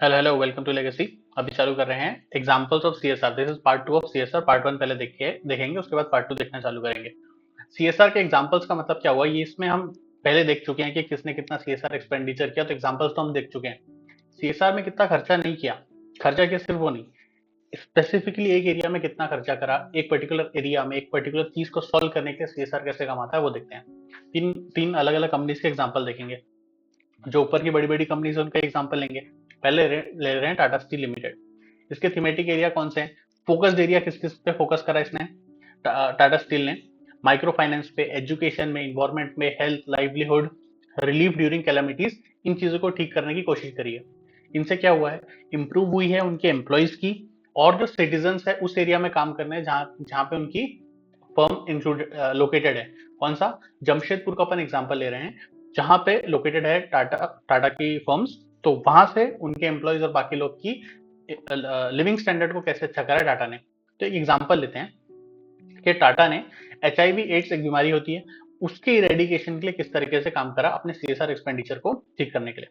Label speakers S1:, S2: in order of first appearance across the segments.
S1: Hello hello welcome to legacy. अभी चालू कर रहे हैं examples of CSR. This is part two of CSR. Part one पहले देखेंगे, उसके बाद पार्ट टू देखना चालू करेंगे। सीएसआर के एग्जांपल्स का मतलब क्या हुआ, ये इसमें हम पहले देख चुके हैं कि किसने कितना सीएसआर एक्सपेंडिचर किया, तो एग्जांपल्स तो हम देख चुके हैं। सीएसआर में कितना खर्चा नहीं किया, खर्चा किया सिर्फ वो नहीं, स्पेसिफिकली एक एरिया में कितना खर्चा करा, एक पर्टिकुलर एरिया में एक पर्टिकुलर चीज को सॉल्व करने के लिए सीएसआर कैसे कमाता है वो देखते हैं। तीन तीन अलग अलग कंपनीज के एग्जाम्पल देखेंगे। जो ऊपर की बड़ी बड़ी कंपनीज है उनका एग्जाम्पल लेंगे। पहले ले रहे हैं टाटा स्टील लिमिटेड। इसके थीमेटिक एरिया कौन से हैं, फोकस्ड एरिया किस किस पे फोकस करा इसने, टाटा स्टील ने? माइक्रो फाइनेंस पे, एजुकेशन में, इन्वायरमेंट में, health, livelihood, relief during calamities, इन चीजों को ठीक करने की कोशिश करी है। इनसे क्या हुआ है, इंप्रूव हुई है उनके एम्प्लॉयज की, और जो सिटीजन है उस एरिया में काम करने हैं जहां जहां पे उनकी फर्म इंक्लूड लोकेटेड है। कौन सा, जमशेदपुर का अपन एग्जांपल ले रहे हैं, जहां पे लोकेटेड है टाटा टाटा की फर्म्स। तो वहां से उनके एम्प्लॉयज और बाकी लोग की लिविंग स्टैंडर्ड को कैसे अच्छा करा है टाटा ने। तो एक एग्जांपल लेते हैं कि टाटा ने HIV एड्स एक बीमारी होती है, उसके इरेडिकेशन के लिए किस तरीके से काम करा अपने सीएसआर एक्सपेंडिचर को ठीक करने के लिए।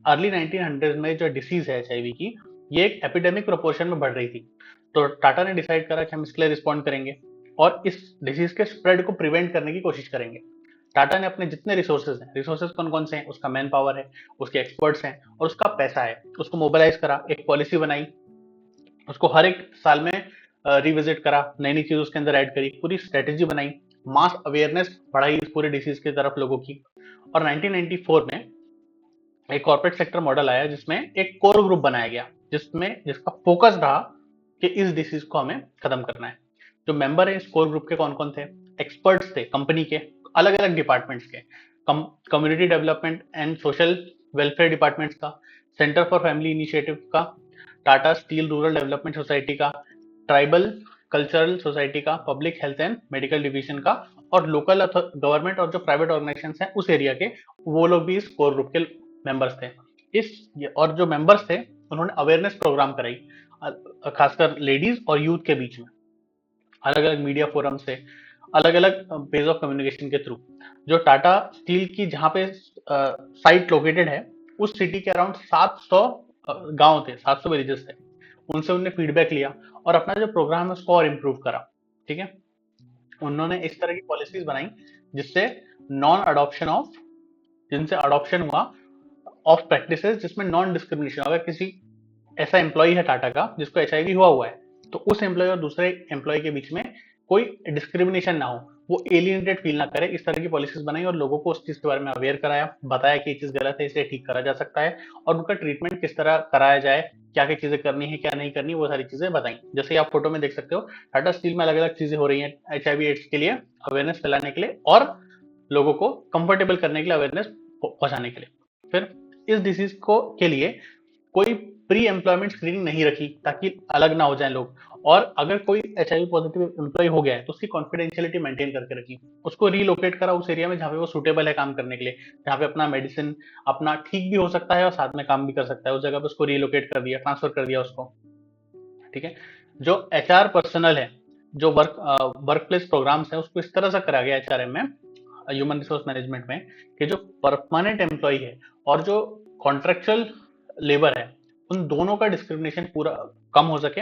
S1: अर्ली 1900 में जो डिसीज है HIV की, ये एक एपिडेमिक प्रोपोर्शन में बढ़ रही थी। तो टाटा ने डिसाइड करा कि हम इसके लिए रिस्पॉन्ड करेंगे और इस डिसीज के स्प्रेड को प्रिवेंट करने की कोशिश करेंगे। टाटा ने अपने जितने रिसोर्सेज हैं, रिसोर्सेज कौन कौन से हैं, उसका मैन पावर है, उसके एक्सपर्ट्स हैं और उसका पैसा है, उसको मोबिलाइज करा, एक पॉलिसी बनाई, उसको हर एक साल में रिविजिट करा, नई नई चीज उसके अंदर ऐड करी, पूरी स्ट्रेटेजी बनाई, मास अवेयरनेस बढ़ाई इस पूरे डिसीज की तरफ लोगों की। और 1994 में एक कॉर्पोरेट सेक्टर मॉडल आया जिसमें एक कोर ग्रुप बनाया गया, जिसका फोकस रहा कि इस डिसीज को हमें खत्म करना है। जो मेंबर है इस कोर ग्रुप के कौन कौन थे, एक्सपर्ट्स थे कंपनी के, अलग अलग डिपार्टमेंट्स के, community development and social welfare departments का, सेंटर फॉर फैमिली इनिशिएटिव का, Tata steel rural development society का, ट्राइबल कल्चरल सोसाइटी का, public health and medical division का, और लोकल गवर्नमेंट और जो प्राइवेट ऑर्गेनाइजेशन हैं उस एरिया के, वो लोग भी इस कोर ग्रुप के मेंबर्स थे। इस और जो मेंबर्स थे उन्होंने अवेयरनेस प्रोग्राम कराई, खासकर लेडीज और यूथ के बीच में, अलग अलग मीडिया फोरम से, अलग अलग वेज ऑफ कम्युनिकेशन के थ्रू। जो टाटा स्टील की जहाँ पे साइट लोकेटेड है, उस सिटी के अराउंड 700 गांव थे, 700 विलेजेस थे। उनसे उन्होंने फीडबैक लिया और अपना जो प्रोग्राम है उसको और इम्प्रूव करा। ठीक है, उन्होंने इस तरह की पॉलिसीज बनाई जिससे नॉन अडॉप्शन ऑफ जिनसे अडॉप्शन हुआ ऑफ प्रैक्टिसेस, जिसमें नॉन डिस्क्रिमिनेशन, अगर किसी ऐसा एम्प्लॉय है टाटा का जिसको HIV हुआ है, तो उस एम्प्लॉय और दूसरे एम्प्लॉय के बीच में कोई डिस्क्रिमिनेशन ना हो, वो एलियनेटेड फील ना करे, इस तरह की पॉलिसीज बनाई और लोगों को उस चीज के बारे में अवेयर कराया, बताया कि ये चीज गलत है, इसे ठीक करा जा सकता है, और उनका ट्रीटमेंट किस तरह कराया जाए, क्या क्या चीजें करनी है क्या नहीं करनी, वो सारी चीजें बताई। जैसे आप फोटो में देख सकते हो, टाटा स्टील में अलग अलग चीजें हो रही हैं HIV एड्स के लिए अवेयरनेस फैलाने के लिए और लोगों को कंफर्टेबल करने के लिए, अवेयरनेस पहुंचाने के लिए। फिर इस डिसीज को के लिए कोई प्री एम्प्लॉयमेंट स्क्रीनिंग नहीं रखी ताकि अलग ना हो जाए लोग, और अगर कोई HIV पॉजिटिव एम्प्लॉय हो गया है तो उसकी कॉन्फिडेंशियलिटी मेंटेन करके रखी, उसको रीलोकेट करा उस एरिया में जहाँ पे वो सूटेबल है काम करने के लिए, जहाँ पे अपना मेडिसिन अपना ठीक भी हो सकता है और साथ में काम भी कर सकता है, उस जगह पे उसको रीलोकेट कर दिया, ट्रांसफर कर दिया उसको। ठीक है, जो HR पर्सनल है, जो वर्क प्लेस प्रोग्राम्स है, उसको इस तरह से करा गया HRM में, ह्यूमन रिसोर्स मैनेजमेंट में, कि जो परमानेंट एम्प्लॉय है और जो कॉन्ट्रेक्चुअल लेबर है, उन दोनों का डिस्क्रिमिनेशन पूरा कम हो सके।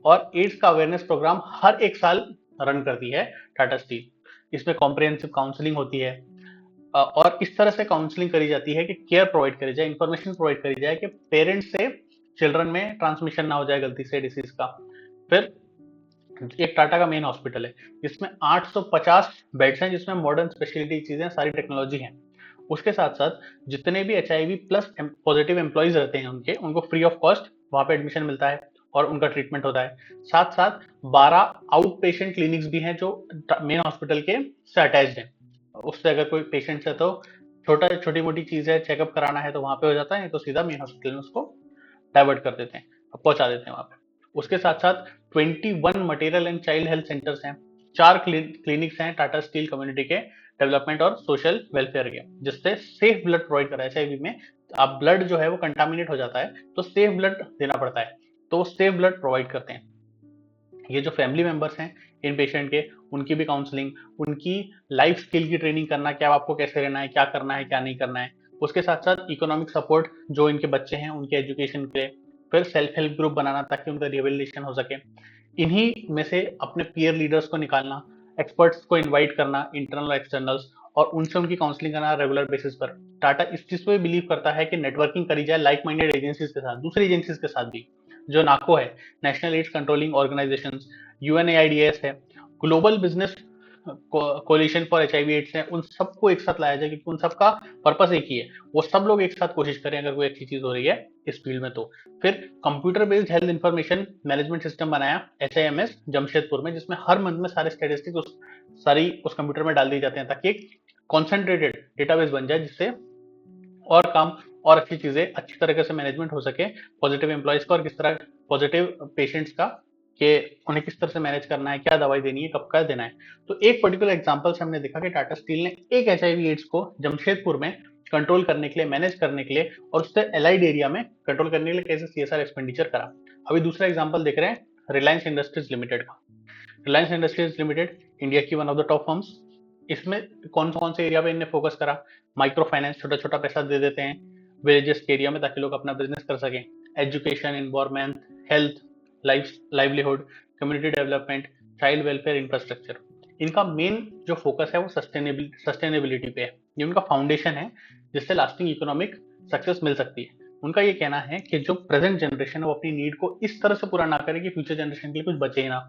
S1: और एड्स का अवेयरनेस प्रोग्राम हर एक साल रन करती है टाटा स्टील। इसमें कॉम्प्रिहेंसिव काउंसलिंग होती है, और इस तरह से काउंसलिंग करी जाती है कि केयर प्रोवाइड करी जाए, इंफॉर्मेशन प्रोवाइड करी जाए कि पेरेंट्स से चिल्ड्रन में ट्रांसमिशन ना हो जाए गलती से डिसीज का। फिर एक टाटा का मेन हॉस्पिटल है जिसमें 850 बेड्स हैं, जिसमें मॉडर्न स्पेशलिटी चीजें, सारी टेक्नोलॉजी है। उसके साथ साथ जितने भी HIV प्लस पॉजिटिव एम्प्लॉयज रहते हैं उनको फ्री ऑफ कॉस्ट वहां पे एडमिशन मिलता है और उनका ट्रीटमेंट होता है। साथ साथ 12 आउट पेशेंट क्लिनिक्स भी हैं जो मेन हॉस्पिटल के से अटैच्ड हैं। उससे अगर कोई पेशेंट है तो छोटी मोटी चीज है, चेकअप कराना है तो वहां पे हो जाता है, तो सीधा मेन हॉस्पिटल में उसको डाइवर्ट कर देते हैं, पहुंचा देते हैं वहां पे। उसके साथ साथ 21 material and child health centres हैं, 4 क्लिनिक्स हैं टाटा स्टील कम्युनिटी के डेवलपमेंट और सोशल वेलफेयर के, जिससे सेफ ब्लड प्रोवाइड करा है। HIV में अब ब्लड जो है वो कंटामिनेट हो जाता है तो सेफ ब्लड देना पड़ता है, तो वो सेफ ब्लड प्रोवाइड करते हैं। ये जो फैमिली मेंबर्स हैं इन पेशेंट के, उनकी भी काउंसलिंग, उनकी लाइफ स्किल की ट्रेनिंग करना, क्या आपको कैसे रहना है, क्या करना है क्या नहीं करना है, उसके साथ साथ इकोनॉमिक सपोर्ट जो इनके बच्चे हैं उनके एजुकेशन के लिए, फिर सेल्फ हेल्प ग्रुप बनाना ताकि उनका रिहेबिलिटेशन हो सके, इन्हीं में से अपने पीयर लीडर्स को निकालना, एक्सपर्ट्स को इनवाइट करना, इंटरनल और एक्सटर्नल्स, और उनसे उनकी काउंसलिंग करना रेगुलर बेसिस पर। टाटा इस चीज पे बिलीव करता है कि नेटवर्किंग करी जाए लाइक माइंडेड एजेंसीज के साथ, दूसरी एजेंसीज के साथ भी, जो नाको है, national AIDS controlling organization, UNAIDS है, global business coalition for HIV AIDS है, उन सबको एक साथ लाया जाए क्योंकि उन सबका पर्पस एक ही है, वो सब लोग एक साथ कोशिश करें अगर कोई अच्छी चीज हो रही है इस फील्ड में तो। फिर computer based health information management system बनाया एचआईएमएस जमशेदपुर में, जिसमें हर मंथ में सारे स्टैटिस्टिक्स सारी उस कंप्यूटर में डाल दिए जाते हैं ताकि एक कॉन्सेंट्रेटेड डेटाबेस बन जाए जिससे और काम और अच्छी चीजें अच्छी तरीके से मैनेजमेंट हो सके, पॉजिटिव एम्प्लॉयज का और किस तरह पॉजिटिव पेशेंट्स का, कि उन्हें किस तरह से मैनेज करना है, क्या दवाई देनी है, कब का देना है। तो एक पर्टिकुलर एग्जांपल से हमने देखा कि टाटा स्टील ने एक एचआईवी एड्स को जमशेदपुर में कंट्रोल करने के लिए, मैनेज करने के लिए और उससे एलाइड एरिया में कंट्रोल करने के लिए कैसे सीएसआर एक्सपेंडिचर करा। अभी दूसरा एग्जांपल देख रहे हैं रिलायंस इंडस्ट्रीज लिमिटेड का। रिलायंस इंडस्ट्रीज लिमिटेड इंडिया की one of the top firms, इसमें कौन कौन से एरिया पे इन्हें फोकस करा, माइक्रो फाइनेंस, छोटा छोटा पैसा दे देते हैं विलेजेस के एरिया में ताकि लोग अपना बिजनेस कर सकें, education, environment, health, livelihood, community development, child welfare, infrastructure. इनका मेन जो फोकस है वो सस्टेनेबिलिटी पे है, ये उनका फाउंडेशन है जिससे लास्टिंग इकोनॉमिक सक्सेस मिल सकती है। उनका ये कहना है कि जो प्रेजेंट जनरेशन है वो अपनी नीड को इस तरह से पूरा ना करे कि फ्यूचर जनरेशन के लिए कुछ बचे ही ना।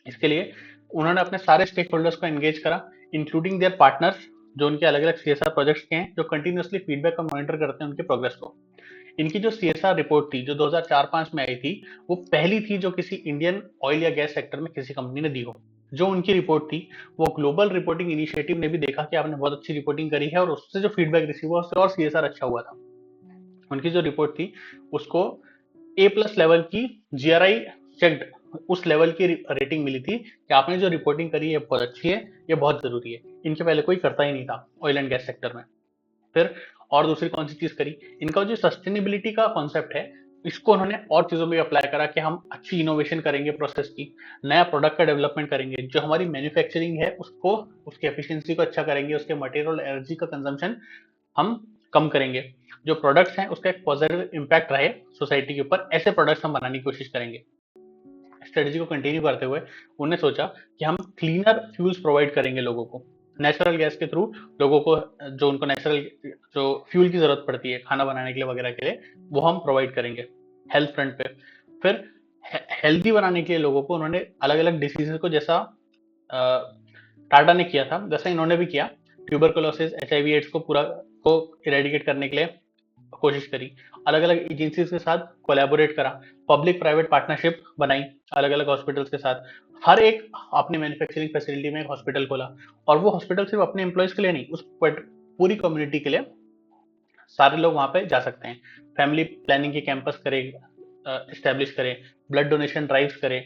S1: इसके लिए उन्होंने अपने सारे स्टेक होल्डर्स को एंगेज करा, इंक्लूडिंग देयर पार्टनर्स जो उनके अलग अलग सीएसआर प्रोजेक्ट्स के हैं, जो कंटिन्यूसली फीडबैक और मॉनिटर करते हैं उनके प्रोग्रेस को। इनकी जो सीएसआर रिपोर्ट थी जो 2004-5 में आई थी, वो पहली थी जो किसी इंडियन ऑयल या गैस सेक्टर में किसी कंपनी ने दी हो। जो उनकी रिपोर्ट थी वो ग्लोबल रिपोर्टिंग इनिशिएटिव ने भी देखा कि आपने बहुत अच्छी रिपोर्टिंग करी है और उससे जो फीडबैक रिसीव हुआ उससे और सीएसआर अच्छा हुआ था। उनकी जो रिपोर्ट थी उसको A+ लेवल की जीआरआई चेक्ड उस लेवल की रेटिंग मिली थी कि आपने जो रिपोर्टिंग करी है बहुत अच्छी है, ये बहुत जरूरी है, इनके पहले कोई करता ही नहीं था ऑयल एंड गैस सेक्टर में। फिर और दूसरी कौन सी चीज करी, इनका जो सस्टेनेबिलिटी का कॉन्सेप्ट है इसको उन्होंने और चीजों में अप्लाई करा कि हम अच्छी इनोवेशन करेंगे प्रोसेस की, नया प्रोडक्ट का डेवलपमेंट करेंगे, जो हमारी मैन्युफैक्चरिंग है उसको, उसकी एफिशिएंसी को अच्छा करेंगे, उसके मटेरियल एनर्जी का कंजम्पशन हम कम करेंगे, जो प्रोडक्ट्स हैं उसका एक पॉजिटिव इम्पैक्ट रहे सोसाइटी के ऊपर, ऐसे प्रोडक्ट्स हम बनाने की कोशिश करेंगे। स्ट्रेटजी को कंटिन्यू करते हुए उन्होंने सोचा कि हम क्लीनर फ्यूल्स प्रोवाइड करेंगे लोगों को, नेचुरल गैस के थ्रू लोगों को, जो उनको नेचुरल जो फ्यूल की जरूरत पड़ती है खाना बनाने के लिए वगैरह के लिए, वो हम प्रोवाइड करेंगे हेल्थ फ्रंट पे। फिर हेल्दी बनाने के लिए लोगों को उन्होंने अलग अलग डिसीजेस को, जैसा टाटा ने किया था वैसा इन्होंने भी किया, ट्यूबरकुलोसिस, एचआईवी एड्स को पूरा को इरेडिकेट करने के लिए कोशिश करी, अलग अलग एजेंसीज के साथ कोलैबोरेट करा, पब्लिक प्राइवेट पार्टनरशिप बनाई अलग अलग हॉस्पिटल्स के साथ, हर एक अपने मैन्युफैक्चरिंग फैसिलिटी में एक हॉस्पिटल खोला, और वो हॉस्पिटल सिर्फ अपने एम्प्लॉयज के लिए नहीं, उस पूरी कम्युनिटी के लिए, सारे लोग वहां पे जा सकते हैं। फैमिली प्लानिंग के कैंपस करे, इस्टेब्लिश करें, ब्लड डोनेशन ड्राइव्स करें,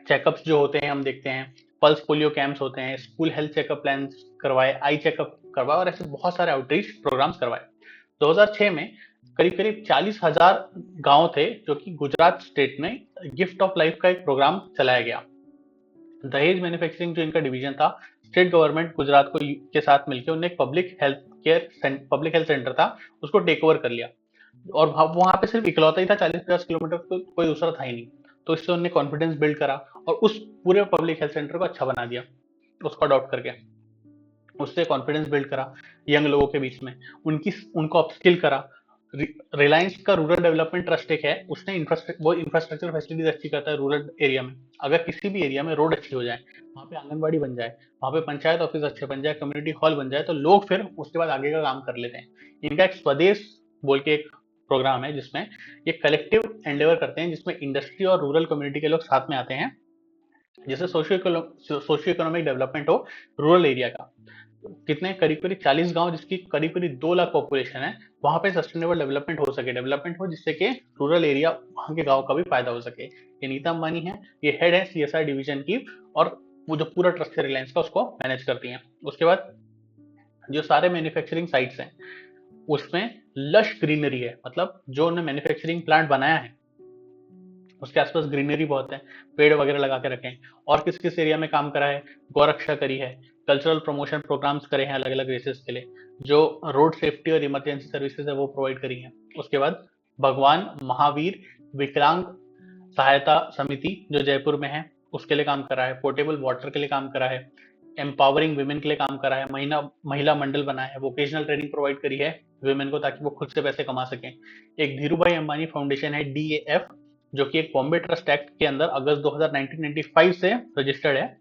S1: चेकअप्स जो होते हैं हम देखते हैं, पल्स पोलियो कैंप्स होते हैं, स्कूल हेल्थ चेकअप प्लान करवाए, आई चेकअप करवाए, और ऐसे बहुत सारे आउटरीच प्रोग्राम्स करवाए। 2006 में करीब करीब 40,000 गांव थे जो कि गुजरात स्टेट में गिफ्ट ऑफ लाइफ का एक प्रोग्राम चलाया गया। दहेज मैन्युफैक्चरिंग जो इनका डिवीजन था, स्टेट गवर्नमेंट गुजरात को के साथ मिलकर उन्होंने एक पब्लिक हेल्थ सेंटर था उसको टेक ओवर कर लिया, और वहां पे सिर्फ इकलौता ही था, 40-50 किलोमीटर तो कोई दूसरा था ही नहीं। तो इससे उन्होंने कॉन्फिडेंस बिल्ड करा और उस पूरे पब्लिक हेल्थ सेंटर को अच्छा बना दिया उसको अडॉप्ट करके, उससे कॉन्फिडेंस बिल्ड करा यंग लोगों के बीच में, उनको अपस्किल करा। रिलायंस का रूरल डेवलपमेंट ट्रस्ट एक है, उसने इंफ्रास्ट्रक्चर फैसिलिटीज अच्छी करता है रूरल एरिया में। अगर किसी भी एरिया में रोड अच्छी हो जाए, वहाँ पे आंगनबाड़ी बन जाए, वहाँ पे पंचायत ऑफिस अच्छे बन जाए, कम्युनिटी हॉल बन जाए, तो लोग फिर उसके बाद आगे का काम कर लेते हैं। इनका एक स्वदेश बोल के एक प्रोग्राम है जिसमें ये कलेक्टिव एंडेवर करते हैं, जिसमें इंडस्ट्री और रूरल कम्युनिटी के लोग साथ में आते हैं, जिससे सोशियो इकोनॉमिक डेवलपमेंट हो रूरल एरिया का। कितने, करीब करीब 40 गांव जिसकी करीब करीब 2 लाख पॉपुलेशन है, वहां पे सस्टेनेबल डेवलपमेंट हो सके, डेवलपमेंट हो जिससे कि रूरल एरिया वहां के गांव का भी फायदा हो सके। ये नीता अंबानी है, ये हेड है सीएसआर डिवीजन की, और वो जो पूरा ट्रस्ट है रिलायंस का उसको मैनेज करती है। उसके बाद जो सारे मैन्युफैक्चरिंग साइट्स हैं उसमें लश ग्रीनरी है, मतलब जो उन्होंने मैन्युफैक्चरिंग प्लांट बनाया है उसके आसपास ग्रीनरी बहुत है, पेड़ वगैरह लगा के रखे हैं। और किस किस एरिया में काम करा है, गौरक्षा करी है, कल्चरल प्रमोशन प्रोग्राम्स करे हैं अलग अलग रेसेस के लिए, जो रोड सेफ्टी और इमरजेंसी सर्विसेज है वो प्रोवाइड करी है। उसके बाद भगवान महावीर विकलांग सहायता समिति जो जयपुर में है उसके लिए काम करा है, पोर्टेबल वाटर के लिए काम करा है, एम्पावरिंग वुमेन के लिए काम करा है, महिला महिला मंडल बनाया है, वोकेशनल ट्रेनिंग प्रोवाइड करी है वुमेन को ताकि वो खुद से पैसे कमा सकें। एक धीरू भाई अंबानी फाउंडेशन है DAF, जो कि एक बॉम्बे ट्रस्ट एक्ट के अंदर अगस्त 1995 से रजिस्टर्ड है,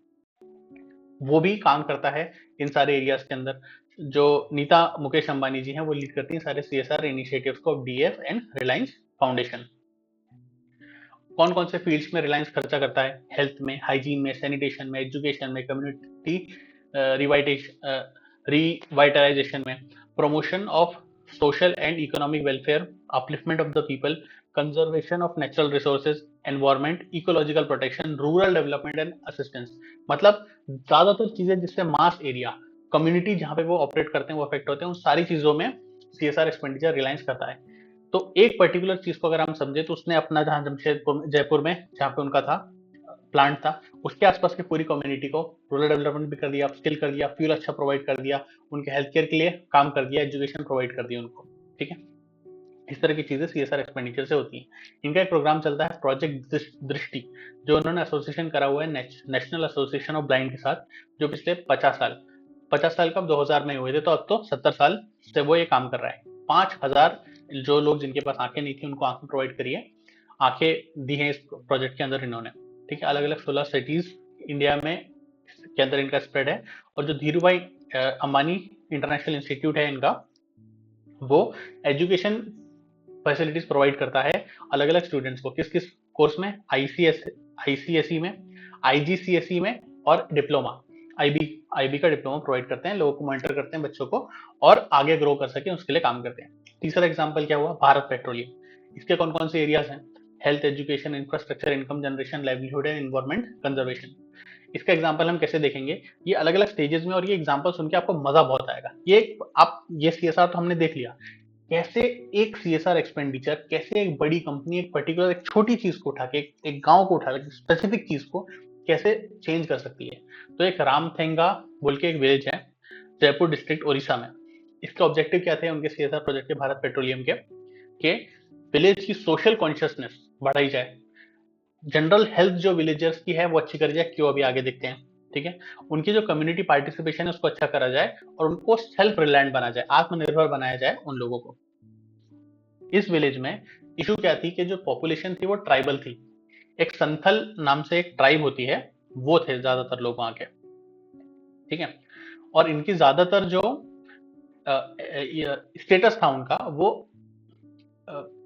S1: वो भी काम करता है इन सारे एरियाज के अंदर। जो नीता मुकेश अंबानी जी हैं वो लीड करती हैं सारे CSR इनिशिएटिव्स को, DAF एंड रिलायंस फाउंडेशन। कौन कौन से फील्ड्स में रिलायंस खर्चा करता है, हेल्थ में, हाइजीन में, सैनिटेशन में, एजुकेशन में, कम्युनिटी रिवाइटलाइजेशन में, promotion of social and economic welfare, upliftment of the people, conservation of natural resources, environment, ecological protection, rural development and assistance. मतलब ज्यादातर चीजें जिससे मास एरिया, कम्युनिटी जहां पे वो ऑपरेट करते हैं वो अफेक्ट होते हैं, उन सारी चीजों में CSR एक्सपेंडिचर रिलायंस करता है। तो एक पर्टिकुलर चीज को अगर हम समझे तो उसने अपना जहां जमशेदपुर जयपुर में जहाँ पे उनका था प्लांट था, उसके आसपास की पूरी कम्युनिटी को रूरल डेवलपमेंट भी कर दिया, स्किल कर दिया, फ्यूल अच्छा प्रोवाइड कर दिया, उनके हेल्थ केयर के लिए काम कर दिया, एजुकेशन प्रोवाइड कर दिया उनको। ठीक है, इस तरह की चीजें CSR एक्सपेंडिचर से होती हैं। इनका एक प्रोग्राम चलता है प्रोजेक्ट दृष्टि, जो उन्होंने एसोसिएशन करा हुआ है नेशनल एसोसिएशन ऑफ ब्लाइंड के साथ, जो पिछले 50 साल कब 2000 में हुए थे, तो अब तो 70 साल से वो ये काम कर रहा है। 5000 जो लोग जिनके पास आंखें नहीं थी उनको आंखें प्रोवाइड करी है, आंखें दी हैं इस प्रोजेक्ट के अंदर इन्होंने। ठीक है, अलग अलग 16 सिटीज इंडिया में के अंदर इनका स्प्रेड है। और जो धीरू भाई अंबानी इंटरनेशनल इंस्टीट्यूट है इनका, वो एजुकेशन फैसिलिटीज प्रोवाइड करता है अलग अलग स्टूडेंट्स को। किस किस कोर्स में, ICSE में, IGCSE में और डिप्लोमा, IB का डिप्लोमा प्रोवाइड करते हैं, लोगों को मॉनिटर करते हैं बच्चों को, और आगे ग्रो कर सके उसके लिए काम करते हैं। तीसरा एग्जाम्पल क्या हुआ, भारत पेट्रोलियम। इसके कौन कौन से एरियाज हैं, health, education, infrastructure, income generation, livelihood and environment conservation. इसका एग्जाम्पल हम कैसे देखेंगे, ये अलग अलग स्टेजेस में, और ये एग्जाम्पल सुन के आपको मजा बहुत आएगा। ये CSR तो हमने देख लिया, कैसे एक CSR एक्सपेंडिचर, कैसे एक बड़ी कंपनी एक पर्टिकुलर एक छोटी चीज को उठा के, एक गांव को उठा के, स्पेसिफिक चीज को कैसे चेंज कर सकती है। तो एक रामथेंगा बोल के एक विलेज है जयपुर डिस्ट्रिक्ट उड़ीसा में। इसके ऑब्जेक्टिव क्या थे उनके CSR प्रोजेक्ट के, भारत पेट्रोलियम के विलेज की सोशल कॉन्शियसनेस बढ़ाई जाए, जनरल हेल्थ जो विलेजर्स की है वो अच्छी करी जाए। क्यों, अभी आगे देखते हैं। ठीक है, उनकी जो कम्युनिटी पार्टिसिपेशन है उसको अच्छा करा जाए, और उनको सेल्फ रिलायंट बना जाए, आत्मनिर्भर बनाया जाए उन लोगों को। इस विलेज में इशू क्या थी कि जो पॉपुलेशन थी वो ट्राइबल थी, एक संथल नाम से एक ट्राइब होती है, वो थे ज्यादातर लोग वहां के। ठीक है, और इनकी ज्यादातर जो स्टेटस था उनका, वो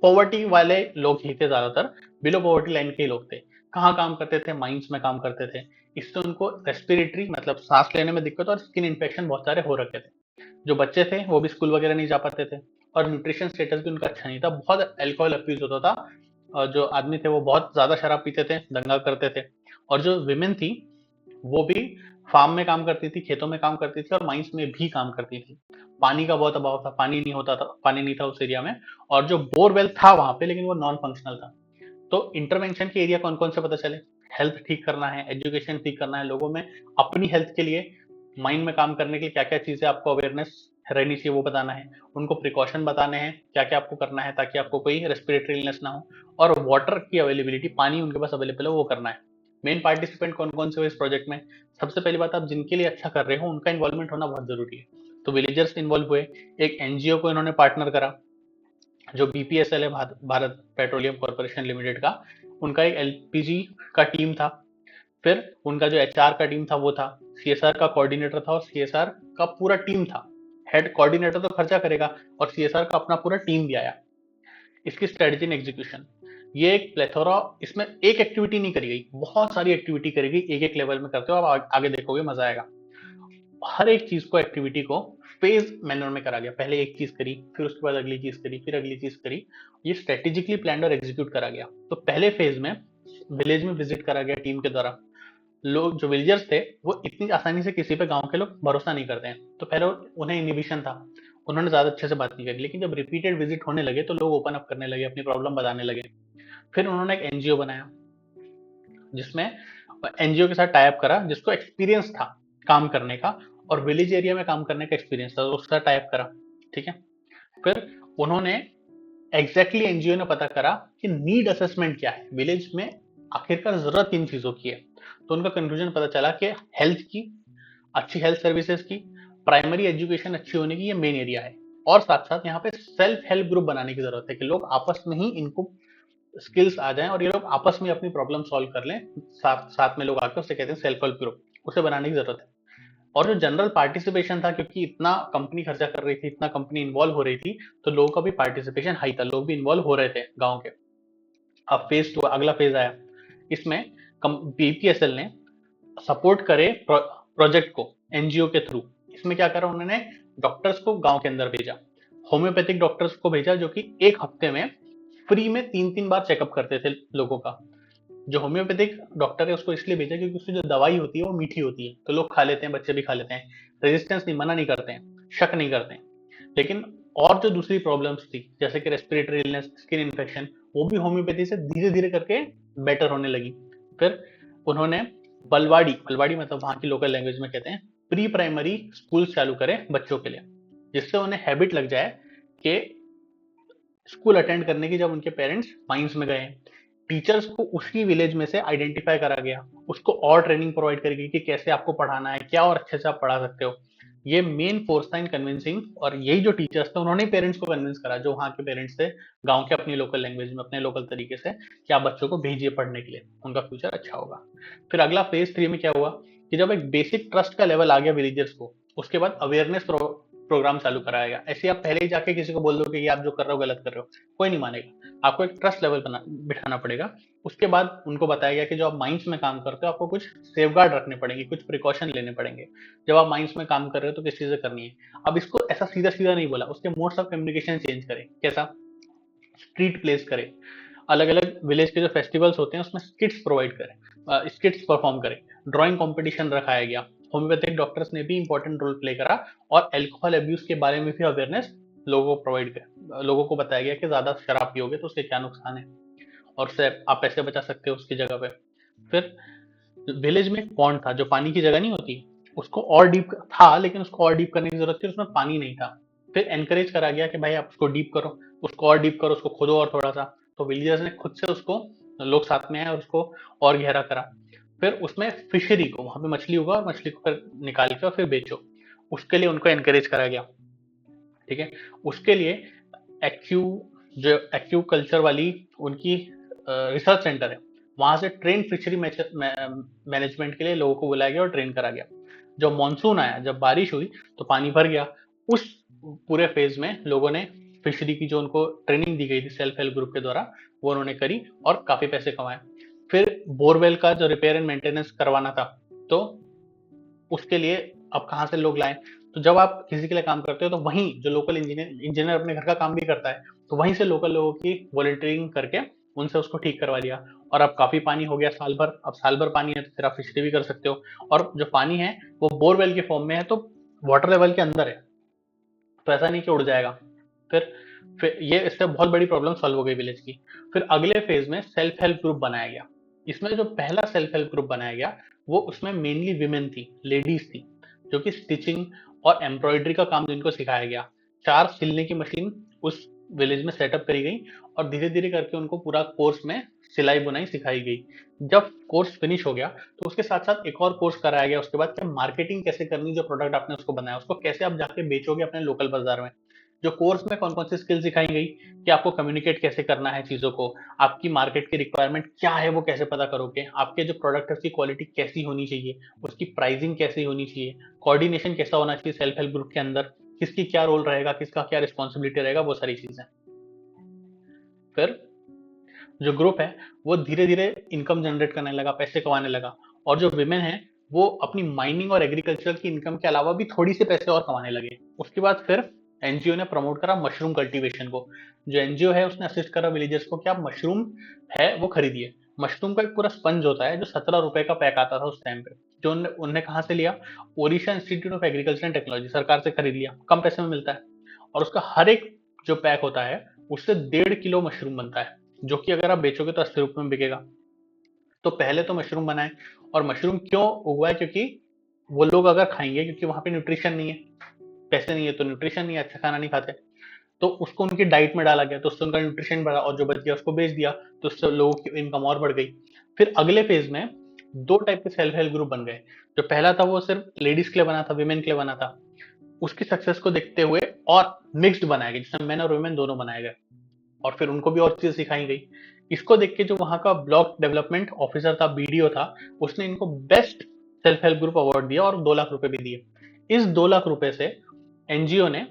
S1: पॉवर्टी वाले लोग ही थे, ज्यादातर बिलो पॉवर्टी लाइन के ही लोग थे। कहाँ काम करते थे, माइंस में काम करते थे। इससे उनको रेस्पिरेटरी मतलब सांस लेने में दिक्कत और स्किन इन्फेक्शन बहुत सारे हो रखे थे। जो बच्चे थे वो भी स्कूल वगैरह नहीं जा पाते थे, और न्यूट्रिशन स्टेटस भी उनका अच्छा नहीं था, बहुत अल्कोहल अब्यूज होता था, और जो आदमी थे वो बहुत ज्यादा शराब पीते थे, दंगा करते थे। और जो विमेन थी वो भी फार्म में काम करती थी, खेतों में काम करती थी, और माइंस में भी काम करती थी। पानी का बहुत अभाव था, पानी नहीं था उस एरिया में, और जो बोरवेल था वहां पे लेकिन वो नॉन फंक्शनल था। तो इंटरवेंशन के एरिया कौन कौन से पता चले, हेल्थ ठीक करना है, एजुकेशन ठीक करना है, लोगों में अपनी हेल्थ के लिए माइंड में काम करने के लिए क्या क्या चीजें आपको अवेयरनेस रहनी चाहिए वो बताना है, उनको प्रिकॉशन बताने हैं क्या क्या आपको करना है ताकि आपको कोई रेस्पिरेटरी इलनेस ना हो, और वाटर की अवेलेबिलिटी, पानी उनके पास अवेलेबल है वो करना है। मेन पार्टिसिपेंट कौन कौन से हो इस प्रोजेक्ट में, सबसे पहली बात, आप जिनके लिए अच्छा कर रहे हो उनका इन्वॉल्वमेंट होना बहुत जरूरी है। तो विलेजर्स इन्वॉल्व हुए, एक NGO को इन्होंने पार्टनर करा, जो BPSL है, भारत पेट्रोलियम कॉर्पोरेशन लिमिटेड का, उनका एक LPG का टीम था। फिर उनका जो HR का टीम था वो था, CSR का कोऑर्डिनेटर था, और CSR का पूरा टीम था। हेड कोऑर्डिनेटर तो खर्चा करेगा, और CSR का अपना पूरा टीम भी आया। इसकी स्ट्रेटजी एंड एग्जीक्यूशन, ये एक प्लेथोरा, इसमें एक एक्टिविटी नहीं करी गई, बहुत सारी एक्टिविटी करी गई, एक एक लेवल में करते हो आप, आगे देखोगे मजा आएगा। हर एक चीज को, एक्टिविटी को फेज मैनर में करा गया, पहले एक चीज करी, फिर उसके बाद अगली चीज करी, फिर अगली चीज करी, ये स्ट्रेटेजिकली प्लान और एग्जीक्यूट करा गया। तो पहले फेज में विलेज में विजिट करा गया टीम के द्वारा। लोग जो विलेजर्स थे वो इतनी आसानी से किसी पे गांव के लोग भरोसा नहीं करते हैं, तो पहले उन्हें इनिबिशन था, उन्होंने ज्यादा अच्छे से बात नहीं करी। लेकिन जब रिपीटेड विजिट होने लगे तो लोग ओपन अप करने लगे, अपनी प्रॉब्लम बताने लगे। फिर उन्होंने एक एनजीओ बनाया, जिसमें एनजीओ के साथ टाई अप करा, जिसको एक्सपीरियंस था काम करने का और विलेज एरिया में काम करने का एक्सपीरियंस था, तो उसका टाई अप करा। ठीक है। फिर उन्होंने एग्जैक्टली एनजीओ ने पता करा कि नीड असेसमेंट क्या है, विलेज में आखिरकार जरूरत किन चीजों की है। तो उनका कंक्लूजन पता चला कि हेल्थ की, अच्छी हेल्थ सर्विसेज की, प्राइमरी एजुकेशन अच्छी होने की, ये मेन एरिया है। और साथ साथ यहाँ पे सेल्फ हेल्प ग्रुप बनाने की जरूरत है कि लोग आपस में ही इनको स्किल्स आ जाएं और ये लोग आपस में अपनी प्रॉब्लम सॉल्व कर लें। साथ साथ में लोग आकर उसे कहते हैं सेल्फ हेल्प ग्रुप, उसे बनाने की जरूरत है। और जो जनरल पार्टिसिपेशन था, क्योंकि इतना कंपनी खर्चा कर रही थी, इतना कंपनी इन्वॉल्व हो रही थी, तो लोगों का भी पार्टिसिपेशन हाई था, लोग भी इन्वॉल्व हो रहे थे गांव के। अब फेज 2, अगला फेज आया। इसमें बीपीएसएल ने सपोर्ट करे प्रोजेक्ट को एनजीओ के थ्रू। इसमें क्या करा उन्होंने, डॉक्टर्स को गांव के अंदर भेजा, होम्योपैथिक डॉक्टर्स को भेजा, जो कि एक हफ्ते में फ्री में 3-3 बार चेकअप करते थे लोगों का। जो होम्योपैथिक डॉक्टर है उसको इसलिए भेजा क्योंकि उसकी जो दवाई होती है वो मीठी होती है, तो लोग खा लेते हैं, बच्चे भी खा लेते हैं, रेजिस्टेंस नहीं, मना नहीं करते हैं, शक नहीं करते हैं। लेकिन और जो दूसरी प्रॉब्लम्स थी, जैसे कि रेस्पिरेटरी इलनेस, स्किन इन्फेक्शन, वो भी होम्योपैथी से धीरे धीरे करके बेटर होने लगी। फिर उन्होंने बलवाड़ी, बलवाड़ी मतलब वहां की लोकल लैंग्वेज में कहते हैं प्री प्राइमरी स्कूल चालू करे बच्चों के लिए, जिससे उन्हें हैबिट लग जाए कि स्कूल अटेंड करने की। जब उनके पेरेंट्स माइंस में गए, टीचर्स को उसी विलेज में से आइडेंटिफाई करा गया, उसको और ट्रेनिंग प्रोवाइड करी गई कि कैसे आपको पढ़ाना है, क्या और अच्छे से आप पढ़ा सकते हो। ये मेन फोर्स था इन कन्विंसिंग, और यही जो टीचर्स थे उन्होंने पेरेंट्स को कन्विंस करा, जो वहाँ के पेरेंट्स थे, गांव के, अपनी लोकल लैंग्वेज में, अपने लोकल तरीके से, कि आप बच्चों को भेजिए पढ़ने के लिए, उनका फ्यूचर अच्छा होगा। फिर अगला फेज 3 में क्या हुआ कि जब एक बेसिक ट्रस्ट का लेवल आ गया विलेजर्स को, उसके बाद अवेयरनेस प्रोग्राम चालू कराया गया। ऐसे आप पहले ही जाके किसी को बोल दो कि ये आप जो कर रहे हो गलत कर रहे हो, कोई नहीं मानेगा। आपको एक ट्रस्ट लेवल बना बिठाना पड़ेगा। उसके बाद उनको बताया गया कि जो आप माइंस में काम करते हो, आपको कुछ सेफगार्ड रखने पड़ेंगे, कुछ प्रिकॉशन लेने पड़ेंगे। जब आप माइंस में काम कर रहे हो तो किस चीज से करनी है। अब इसको ऐसा सीधा सीधा नहीं बोला, उसके मोड्स ऑफ कम्युनिकेशन चेंज करें। कैसा? स्ट्रीट प्लेस करें, अलग अलग विलेज के जो फेस्टिवल्स होते हैं उसमें स्किट्स प्रोवाइड करें, स्किट्स परफॉर्म करें, ड्राइंग कंपटीशन रखाया गया। होम्योपैथिक डॉक्टर्स ने भी इंपॉर्टेंट रोल प्ले करा, और एल्कोहल अब्यूज के बारे में भी अवेयरनेस लोगों को प्रोवाइड कर, लोगों को बताया गया कि ज्यादा शराब पियोगे तो उसके क्या नुकसान है, और उससे आप पैसे बचा सकते हो उसकी जगह पे। फिर विलेज में एक पॉन्ड था, जो पानी की जगह नहीं होती, उसको और डीप था, लेकिन उसको और डीप करने की जरूरत थी, उसमें पानी नहीं था। फिर एनकरेज करा गया कि भाई आप उसको डीप करो, उसको और डीप करो, उसको खोदो और थोड़ा सा। तो विलेजर्स ने खुद से उसको, लोग साथ में आए और उसको और गहरा करा। फिर उसमें फिशरी को, वहां पे मछली होगा और मछली को फिर निकाल के और फिर बेचो, उसके लिए उनको एनकरेज करा गया। ठीक है। उसके लिए एक्यू, जो एक्यू कल्चर वाली उनकी रिसर्च सेंटर है, वहां से ट्रेन फिशरी मैनेजमेंट के लिए लोगों को बुलाया गया और ट्रेन करा गया। जब मानसून आया, जब बारिश हुई, तो पानी भर गया। उस पूरे फेज में लोगों ने फिशरी की जो उनको ट्रेनिंग दी गई थी सेल्फ हेल्प ग्रुप के द्वारा, वो उन्होंने करी और काफी पैसे कमाए। फिर बोरवेल का जो रिपेयर एंड मेंटेनेंस करवाना था, तो उसके लिए अब कहाँ से लोग लाएं। तो जब आप किसी के लिए काम करते हो, तो वहीं जो लोकल इंजीनियर इंजीनियर अपने घर का काम भी करता है, तो वहीं से लोकल लोगों की वॉलंटियरिंग करके उनसे उसको ठीक करवा दिया। और अब काफी पानी हो गया साल भर, अब साल भर पानी है तो फिर आप फिशरी भी कर सकते हो। और जो पानी है वो बोरवेल के फॉर्म में है, तो वाटर लेवल के अंदर है, तो ऐसा नहीं कि उड़ जाएगा। फिर ये, इससे बहुत बड़ी प्रॉब्लम सॉल्व हो गई विलेज की। फिर अगले फेज में सेल्फ हेल्प ग्रुप बनाया गया। इसमें जो पहला सेल्फ हेल्प ग्रुप बनाया गया, वो उसमें मेनली विमेन थी, लेडीज थी, जो कि स्टिचिंग और एम्ब्रॉयडरी का काम जिनको सिखाया गया। 4 सिलने की मशीन उस विलेज में सेटअप करी गई, और धीरे धीरे करके उनको पूरा कोर्स में सिलाई बुनाई सिखाई गई। जब कोर्स फिनिश हो गया, तो उसके साथ साथ एक और कोर्स कराया गया उसके बाद, कि मार्केटिंग कैसे करनी, जो प्रोडक्ट आपने उसको बनाया उसको कैसे आप जाके बेचोगे अपने लोकल बाजार में। जो कोर्स में कौन कौन सी स्किल सिखाई गई, कि आपको कम्युनिकेट कैसे करना है चीजों को, आपकी मार्केट की रिक्वायरमेंट क्या है वो कैसे पता करोगे, आपके जो प्रोडक्ट है उसकी क्वालिटी कैसी होनी चाहिए, उसकी प्राइसिंग कैसी होनी चाहिए, कोऑर्डिनेशन कैसा होना चाहिए सेल्फ हेल्प ग्रुप के अंदर, किसकी क्या रोल रहेगा, किसका क्या रिस्पॉन्सिबिलिटी रहेगा, वो सारी चीजें। फिर जो ग्रुप है वो धीरे धीरे इनकम जनरेट करने लगा, पैसे कमाने लगा। और जो विमेन है वो अपनी माइनिंग और एग्रीकल्चर की इनकम के अलावा भी थोड़ी सी पैसे और कमाने लगे। उसके बाद फिर एनजीओ ने प्रमोट करा मशरूम कल्टीवेशन को। जो एनजीओ है उसने असिस्ट करा विलेजर्स को कि आप मशरूम है वो खरीदिए। मशरूम का एक पूरा स्पंज होता है जो 17 रुपए का पैक आता था उस टाइम पे, जो उनने कहाँ से लिया, Odisha institute of agriculture and technology, सरकार से खरीद लिया, कम पैसे में मिलता है। और उसका हर एक जो पैक होता है उससे 1.5 किलो मशरूम बनता है। जो कि अगर आप बेचोगे तो 80 रुपए में बिकेगा। तो पहले तो मशरूम बनाए, और मशरूम क्यों उगवाए, क्योंकि वो लोग अगर खाएंगे, क्योंकि वहां पे न्यूट्रिशन नहीं है, पैसे नहीं है तो न्यूट्रिशन नहीं है, अच्छा खाना नहीं खाते, तो उसको उनकी डाइट में डाला गया, तो उससे उनका न्यूट्रिशन बढ़ा, और जो बच गया उसको बेच दिया, तो उससे लोगों की इनकम और बढ़ गई। फिर अगले फेज में दो टाइप के सेल्फ हेल्प ग्रुप बन गए। जो पहला था वो सिर्फ लेडीज के लिए बना था, विमेन के लिए बना था। उसकी सक्सेस को देखते हुए और मिक्स्ड बनाया गया, जिसमें मेन और वुमेन दोनों बनाए गए, और फिर उनको भी और चीजें सिखाई गई। इसको देख के जो वहां का ब्लॉक डेवलपमेंट ऑफिसर था, बीडीओ था, उसने इनको best self help group award दिया और 2 लाख रुपए भी दिए। इस 2 लाख रुपए से एनजीओ ने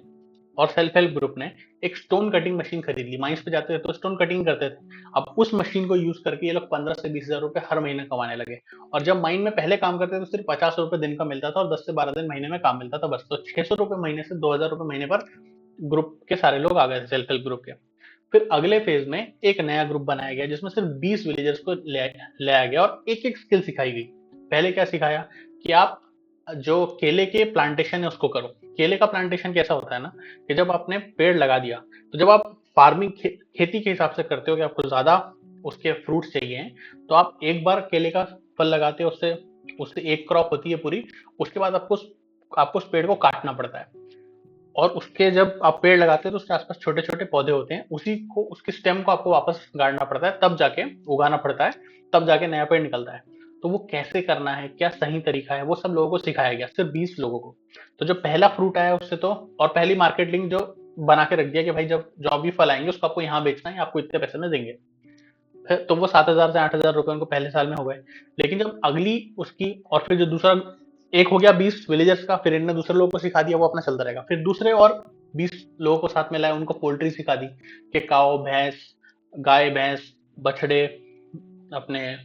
S1: और सेल्फ हेल्प ग्रुप ने एक स्टोन कटिंग मशीन खरीद ली। माइंस पे जाते थे तो स्टोन कटिंग करते थे। अब उस मशीन को यूज करके ये लोग 15 से 20 हजार रुपए हर महीने कमाने लगे। और जब माइन में पहले काम करते थे तो सिर्फ 50 रुपए दिन का मिलता था, और 10 से 12 दिन महीने में काम मिलता था बस। तो 600 रुपए महीने से 2000 रुपए महीने पर ग्रुप के सारे लोग आ गए थे, सेल्फ हेल्प ग्रुप के। फिर अगले फेज में एक नया ग्रुप बनाया गया, जिसमें सिर्फ 20 विलेजर्स को ले आया गया और एक एक स्किल सिखाई गई। पहले क्या सिखाया कि आप जो केले के प्लांटेशन है उसको करो। केले का प्लांटेशन कैसा होता है ना, कि जब आपने पेड़ लगा दिया, तो जब आप फार्मिंग खेती के हिसाब से करते हो कि आपको ज्यादा उसके फ्रूट्स चाहिए, तो आप एक बार केले का फल लगाते हो, उससे उससे एक क्रॉप होती है पूरी। उसके बाद आपको उस पेड़ को काटना पड़ता है, और उसके जब आप पेड़ लगाते हैं तो उसके आसपास छोटे छोटे पौधे होते हैं, उसी को, उसकी स्टेम को आपको वापस गाड़ना पड़ता है, तब जाके उगाना पड़ता है, तब जाके नया पेड़ निकलता है। तो वो कैसे करना है, क्या सही तरीका है, वो सब लोगों को सिखाया गया, सिर्फ 20 लोगों को। तो जो पहला फ्रूट आया उससे तो, और पहली मार्केटिंग जो बना के रख दिया कि भाई जब जो अभी फल आएंगे उसको आपको यहाँ बेचना है, आपको इतने पैसे में देंगे। फिर तो वो 7 हजार से 8 हजार रुपए उनको पहले साल में हो गए। लेकिन जब अगली उसकी, और फिर जो दूसरा एक हो गया 20 विलेजर्स का, फिर इनने दूसरे लोगों को सिखा दिया, वो अपना चलता रहेगा। फिर दूसरे और 20 लोगों को साथ में लाए, उनको पोल्ट्री सिखा दी कि काओ भैंस, गाय भैंस, बछड़े, अपने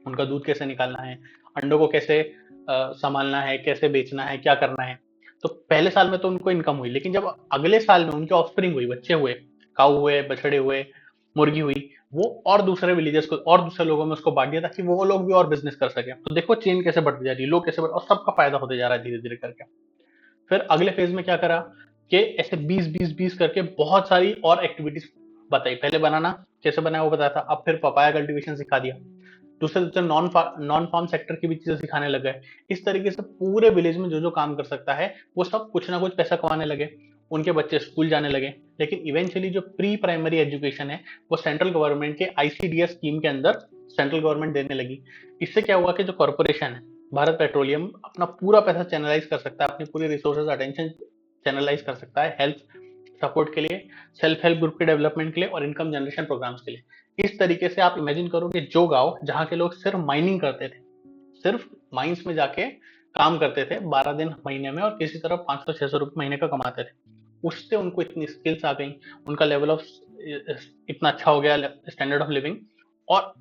S1: उनका दूध कैसे निकालना है, अंडों को कैसे संभालना है, कैसे बेचना है, क्या करना है। तो पहले साल में तो उनको इनकम हुई, लेकिन जब अगले साल में उनके ऑफस्प्रिंग हुई, बच्चे हुए, काऊ हुए, बछड़े हुए, मुर्गी हुई, वो और दूसरे विलेजेस को और दूसरे लोगों में उसको बांट दिया, ताकि वो लोग भी और बिजनेस कर सके। तो देखो चेन कैसे बढ़ती जा रही है, लोग कैसे बढ़, और सबका फायदा होते जा रहा है धीरे धीरे करके। फिर अगले फेज में क्या करा कि ऐसे 20 20 20 करके बहुत सारी और एक्टिविटीज बताई। पहले बनाना कैसे बनाया वो बताया था, अब फिर पपाया कल्टीवेशन सिखा दिया। दूसरे दूसरे नॉन फार्म सेक्टर की भी चीजें सिखाने लग गए। इस तरीके से पूरे विलेज में जो जो काम कर सकता है वो सब कुछ ना कुछ पैसा कमाने लगे, उनके बच्चे स्कूल जाने लगे। लेकिन इवेंचुअली जो प्री प्राइमरी एजुकेशन है वो सेंट्रल गवर्नमेंट के आईसीडीएस स्कीम के अंदर सेंट्रल गवर्नमेंट देने लगी। इससे क्या हुआ कि जो कॉर्पोरेशन है भारत पेट्रोलियम, अपना पूरा पैसा चैनलाइज कर सकता है, अपनी पूरी रिसोर्सेज अटेंशन चैनलाइज कर सकता है हेल्थ सपोर्ट के लिए, सेल्फ हेल्प ग्रुप के डेवलपमेंट के लिए, और इनकम जनरेशन प्रोग्राम्स के लिए। इस तरीके से आप इमेजिन करो कि जो गांव जहां के लोग सिर्फ माइनिंग करते थे, सिर्फ माइंस में जाके काम करते थे 12 दिन महीने में, और किसी तरह 500 600 रुपए महीने का कमाते थे, उससे उनको इतनी स्किल्स आ गई, उनका लेवल ऑफ इतना अच्छा हो गया, स्टैंडर्ड ऑफ लिविंग, और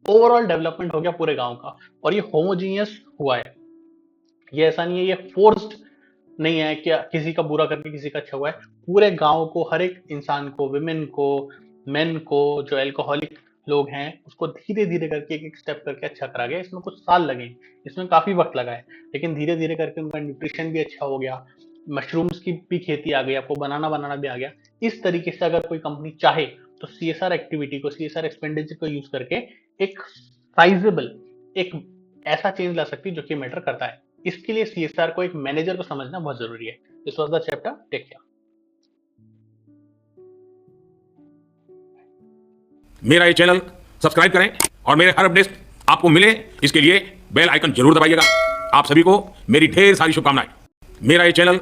S1: ओवरऑल डेवलपमेंट हो गया पूरे गांव का। और ये होमोजीनियस हुआ है, ये ऐसा नहीं है, ये फोर्स्ड नहीं है कि किसी का बुरा करके किसी का अच्छा हुआ है। पूरे गांव को, हर एक इंसान को, विमेन को, मेन को, जो एल्कोहलिक लोग हैं उसको धीरे धीरे करके एक एक स्टेप करके अच्छा करा गया। इसमें कुछ साल लगे, इसमें काफी वक्त लगा है, लेकिन धीरे धीरे करके उनका न्यूट्रिशन भी अच्छा हो गया, मशरूम्स की भी खेती आ गई, आपको बनाना भी आ गया। इस तरीके से अगर कोई कंपनी चाहे तो सीएसआर एक्टिविटी को, सीएसआर एक्सपेंडिचर को यूज करके एक साइजेबल, एक ऐसा चेंज ला सकती है जो कि मैटर करता है। इसके लिए सीएसआर को, एक मैनेजर को समझना बहुत जरूरी है। This was the chapter, take care.
S2: मेरा ये चैनल सब्सक्राइब करें और मेरे हर अपडेट आपको मिले, इसके लिए बेल आइकन जरूर दबाइएगा। आप सभी को मेरी ढेर सारी शुभकामनाएं। मेरा ये चैनल